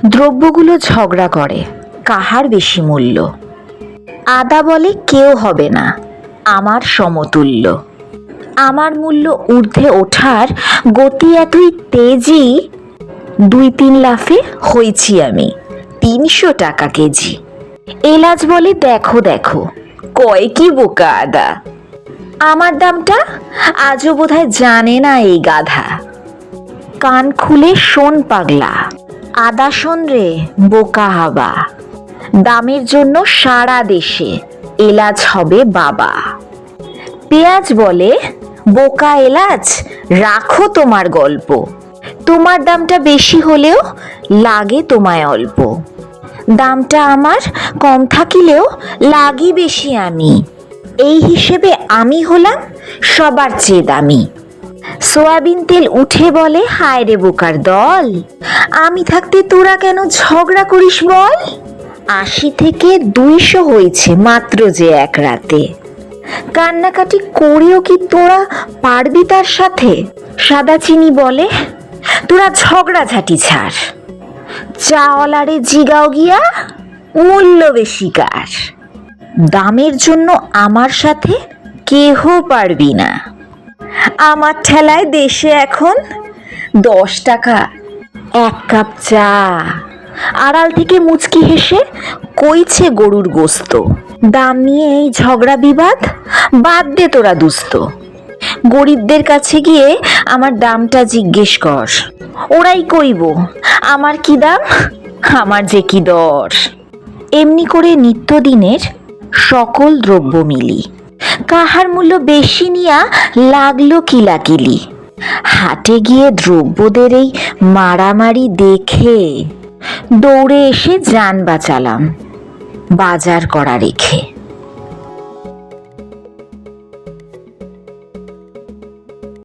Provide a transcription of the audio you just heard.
দ্রব্যগুলো ঝগড়া করে কাহার বেশি মূল্য। আদা বলে কেউ হবে না আমার সমতুল্য। আমার মূল্য ঊর্ধ্বে ওঠার গতি এতই তেজি, 2-3 লাফে হইছি আমি 300 টাকা কেজি। এলাচ বলে দেখো দেখো কয় কি বোকা আদা, আমার দামটা আজও বোধহয় জানে না এই গাধা। কান খুলে শোন পাগলা, আদা শোন রে বোকা হাবা, দামের জন্য সারা দেশে এলাচ হবে বাবা। পেঁয়াজ বলে বোকা এলাচ রাখো তোমার গল্প, তোমার দামটা বেশি হলেও লাগে তোমায় অল্প। দামটা আমার কম থাকিলেও লাগি বেশি আমি, এই হিসেবে আমি হলাম সবার চেয়ে দামি। সয়াবিন তেল উঠে বলে হায় রে বোকার দল, আমি থাকতে তোরা কেন ঝগড়া করিস বল। 80 থেকে 200 হয়েছে মাত্র যে এক রাতে, কান্নাকাটি করেও কি তোরা পারবি তার সাথে। সাদা চিনি বলে তোরা ঝগড়াঝাটি ছাড়, চাওয়ালারে জিগাও গিয়া মূল্য বেশি কার। দামের জন্য আমার সাথে কেহ পারবি না, আমার ঠেলায় দেশে এখন 10 টাকা 1 কাপ চা। আড়াল থেকে মুচকি হেসে কইছে গরুর গোস্ত, দাম নিয়ে এই ঝগড়া বিবাদ বাদ দে তোরা দুস্ত। গরিবদের কাছে গিয়ে আমার দামটা জিজ্ঞেস কর, ওরাই কইব আমার কি দাম আমার যে কি দর। এমনি করে নিত্যদিনের সকল দ্রব্য মিলি, কাহার মূল্য বেশি নিয়া লাগলো কিলাকিলি। হাটে গিয়ে দ্রব্যদের এই মারামারি দেখে দৌড়ে এসে যান বাঁচালাম বাজার করা রেখে।